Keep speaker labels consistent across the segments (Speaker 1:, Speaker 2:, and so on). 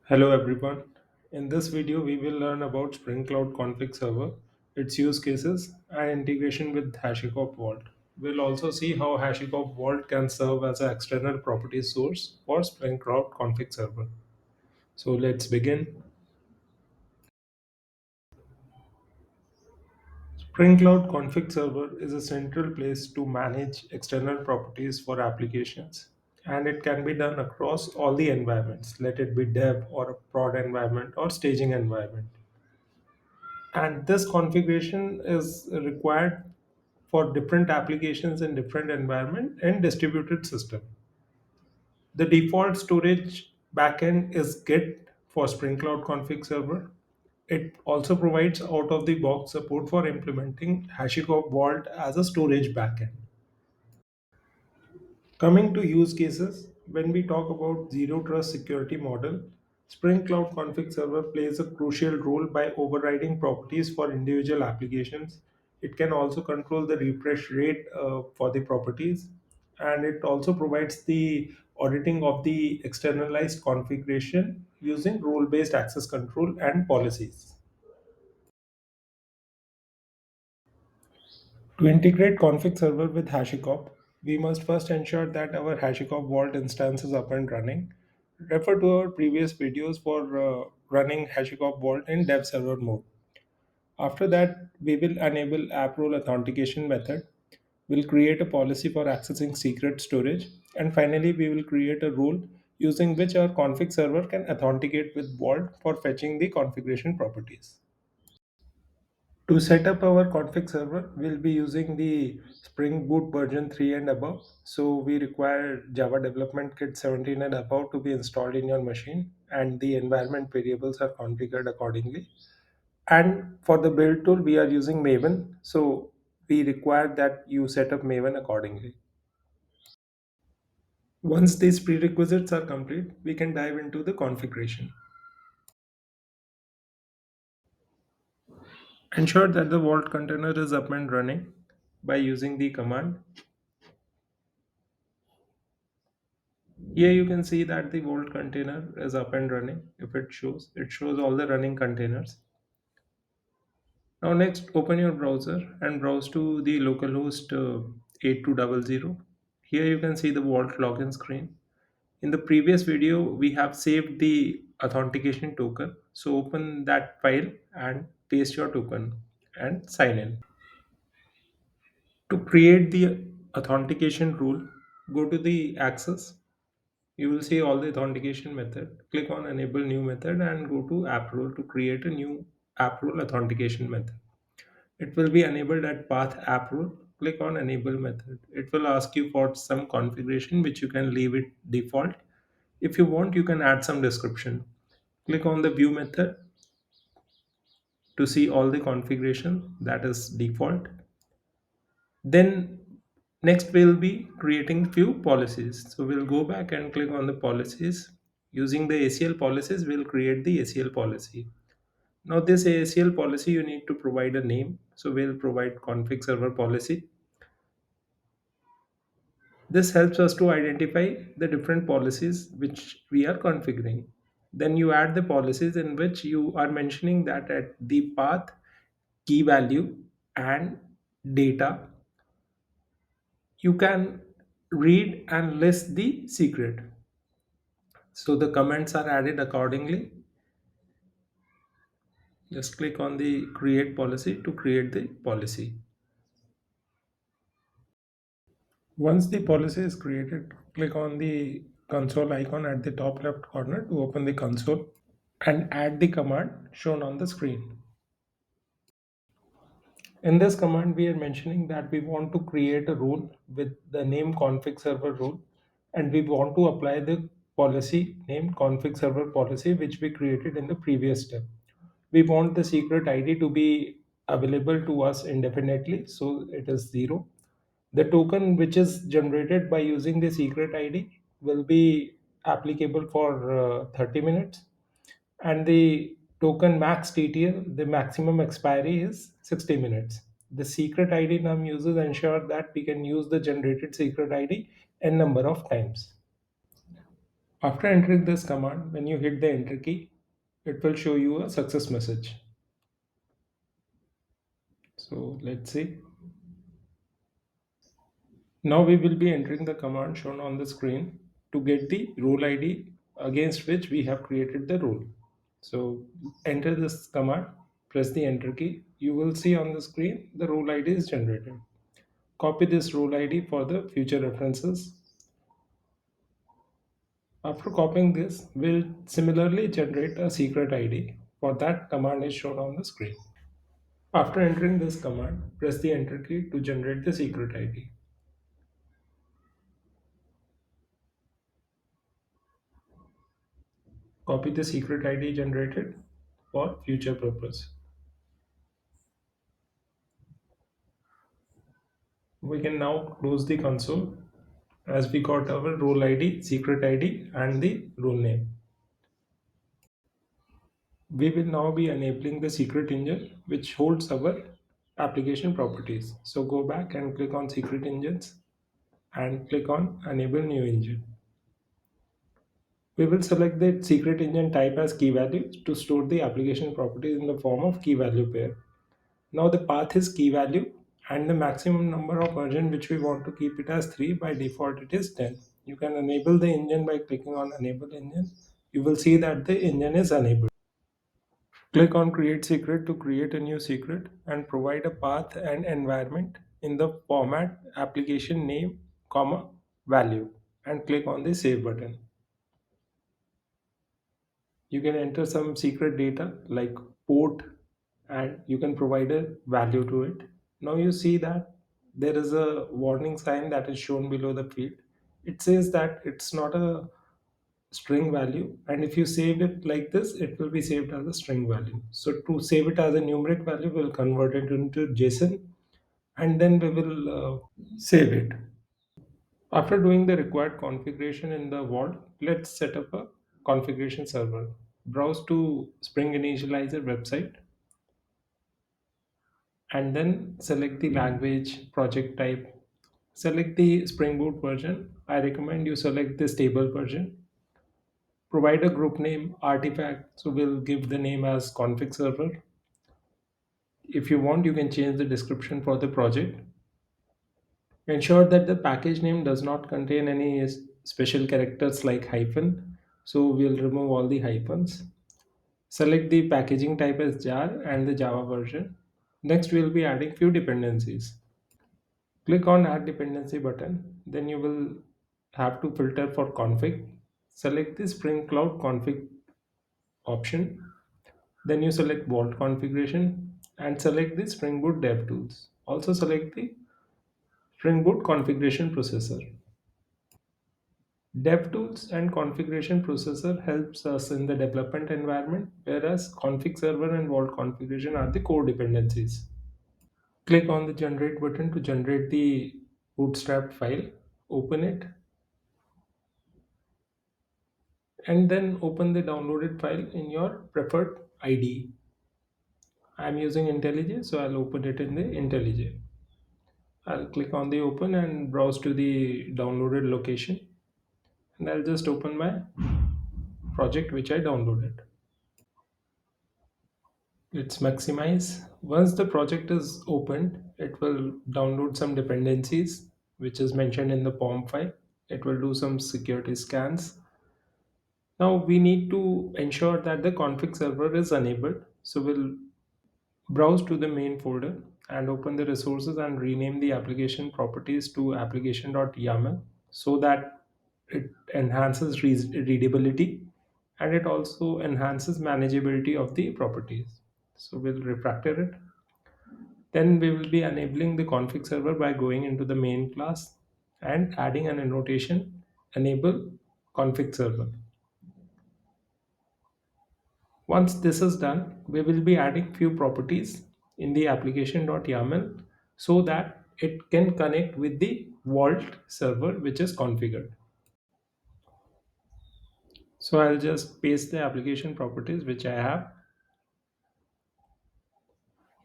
Speaker 1: Hello everyone. In this video, we will learn about Spring Cloud Config Server, its use cases, and integration with Hashicorp Vault. We'll also see how Hashicorp Vault can serve as an external property source for Spring Cloud Config Server. So let's begin. Spring Cloud Config Server is a central place to manage external properties for applications, and it can be done across all the environments, let it be dev or a prod environment or staging environment. And this configuration is required for different applications in different environment and distributed system. The default storage backend is Git for Spring Cloud Config Server. It also provides out of the box support for implementing HashiCorp Vault as a storage backend. Coming to use cases, when we talk about zero trust security model, Spring Cloud Config Server plays a crucial role by overriding properties for individual applications. It can also control the refresh rate for the properties, and it also provides the auditing of the externalized configuration using role based access control and policies. To integrate config server with HashiCorp, we must first ensure that our HashiCorp Vault instance is up and running. Refer to our previous videos for running HashiCorp Vault in dev server mode. After that, we will enable app role authentication method. We'll create a policy for accessing secret storage. And finally, we will create a rule using which our config server can authenticate with Vault for fetching the configuration properties. To set up our config server, we'll be using the Spring Boot version 3 and above. So we require Java Development Kit 17 and above to be installed in your machine, and the environment variables are configured accordingly. And for the build tool, we are using Maven. So we require that you set up Maven accordingly. Once these prerequisites are complete, we can dive into the configuration. Ensure that the Vault container is up and running by using the command. Here you can see that the Vault container is up and running. If it shows all the running containers. Now next, open your browser and browse to the localhost 8200. Here you can see the Vault login screen. In the previous video, we have saved the authentication token. So open that file and paste your token and sign in. To create the authentication rule, go to the access. You will see all the authentication method. Click on enable new method and go to app role to create a new app role authentication method. It will be enabled at path app role. Click on enable method. It will ask you for some configuration which you can leave it default. If you want, you can add some description. Click on the view method to see all the configuration that is default. Then next we'll be creating few policies. So we'll go back and click on the policies. Using the ACL policies, we'll create the ACL policy. Now this ACL policy, you need to provide a name. So we'll provide config server policy. This helps us to identify the different policies which we are configuring. Then you add the policies in which you are mentioning that at the path, key value, and data, you can read and list the secret. So the comments are added accordingly. Just click on the create policy to create the policy. Once the policy is created, click on the console icon at the top left corner to open the console and add the command shown on the screen. In this command, we are mentioning that we want to create a rule with the name config server rule, and we want to apply the policy named config server policy, which we created in the previous step. We want the secret ID to be available to us indefinitely, so it is 0. The token which is generated by using the secret ID will be applicable for 30 minutes, and the token max TTL, the maximum expiry is 60 minutes. The secret ID num users ensure that we can use the generated secret ID n number of times. After entering this command, when you hit the enter key, it will show you a success message. So let's see. Now we will be entering the command shown on the screen to get the role ID against which we have created the role. So enter this command, press the enter key. You will see on the screen the role ID is generated. Copy this role ID for the future references. After copying this, we'll similarly generate a secret ID. For that, command is shown on the screen. After entering this command, press the enter key to generate the secret ID. Copy the secret ID generated for future purpose. We can now close the console as we got our role ID, secret ID, and the role name. We will now be enabling the secret engine which holds our application properties. So go back and click on secret engines and click on enable new engine. We will select the secret engine type as key value to store the application properties in the form of key value pair. Now the path is key value and the maximum number of version which we want to keep it as 3. By default it is 10. You can enable the engine by clicking on enable engine. You will see that the engine is enabled. Click on create secret to create a new secret and provide a path and environment in the format application name, comma, value, and click on the save button. You can enter some secret data like port and you can provide a value to it. Now you see that there is a warning sign that is shown below the field. It says that it's not a string value, and if you save it like this it will be saved as a string value. So to save it as a numeric value, we'll convert it into JSON and then we will save it. After doing the required configuration in the vault, let's set up a configuration server. Browse to Spring Initializer website and then select the language, project type. Select the Spring Boot version. I recommend you select the stable version. Provide a group name artifact, so we'll give the name as config server. If you want, you can change the description for the project. Ensure that the package name does not contain any special characters like hyphen, so we'll remove all the hyphens. Select the packaging type as jar and the Java version. Next, we'll be adding few dependencies. Click on add dependency button, then you will have to filter for config. Select the Spring Cloud config option, then you select Vault configuration and select the Spring Boot DevTools. Also select the Spring Boot configuration processor. DevTools and configuration processor helps us in the development environment, whereas config server and Vault configuration are the core dependencies. Click on the generate button to generate the bootstrap file. Open it and then open the downloaded file in your preferred IDE. I'm using IntelliJ, so I'll open it in the IntelliJ. I'll click on the open and browse to the downloaded location, and I'll just open my project which I downloaded. Let's maximize. Once the project is opened, it will download some dependencies which is mentioned in the POM file. It will do some security scans. Now we need to ensure that the config server is enabled. So we'll browse to the main folder and open the resources and rename the application properties to application.yaml so that it enhances readability and it also enhances manageability of the properties. So we'll refactor it. Then we will be enabling the config server by going into the main class and adding an annotation enable config server. Once this is done, we will be adding few properties in the application.yaml so that it can connect with the Vault server which is configured. So I'll just paste the application properties which I have.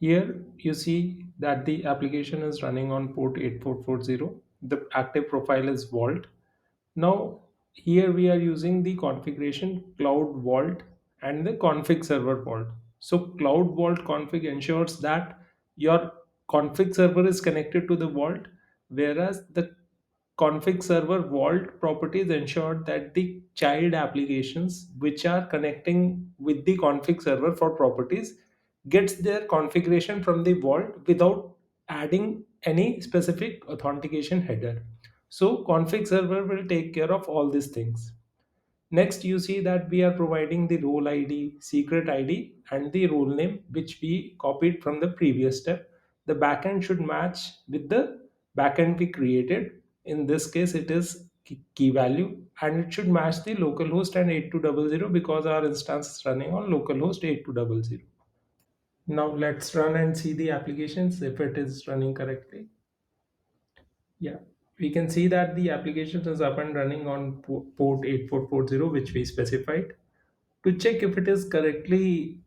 Speaker 1: Here you see that the application is running on port 8440. The active profile is Vault. Now Here we are using the configuration Cloud Vault and the config server vault. So Cloud Vault config ensures that your config server is connected to the vault, whereas the config server vault properties ensure that the child applications which are connecting with the config server for properties gets their configuration from the vault without adding any specific authentication header. So config server will take care of all these things. Next, you see that we are providing the role ID, secret ID, and the role name, which we copied from the previous step. The backend should match with the backend we created. In this case, it is key value, and it should match the localhost and 8200 because our instance is running on localhost 8200. Now let's run and see the applications if it is running correctly. Yeah, we can see that the application is up and running on port 8440, which we specified. To check if it is correctly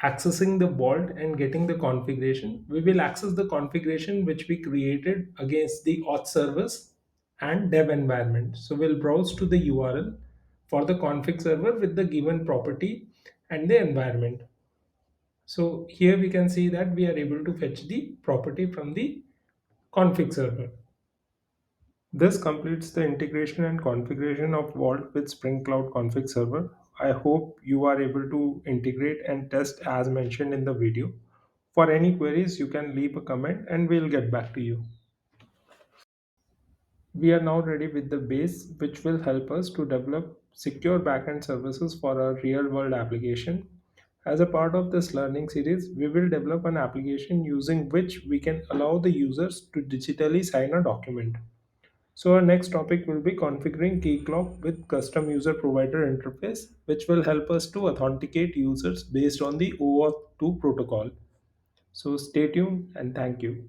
Speaker 1: accessing the vault and getting the configuration, we will access the configuration which we created against the auth service and dev environment. So we'll browse to the URL for the config server with the given property and the environment. So here we can see that we are able to fetch the property from the config server. This completes the integration and configuration of Vault with Spring Cloud Config Server. I hope you are able to integrate and test as mentioned in the video. For any queries, you can leave a comment and we'll get back to you. We are now ready with the base, which will help us to develop secure backend services for our real world application. As a part of this learning series, we will develop an application using which we can allow the users to digitally sign a document. So our next topic will be configuring Keycloak with custom user provider interface, which will help us to authenticate users based on the OAuth 2 protocol. So stay tuned and thank you.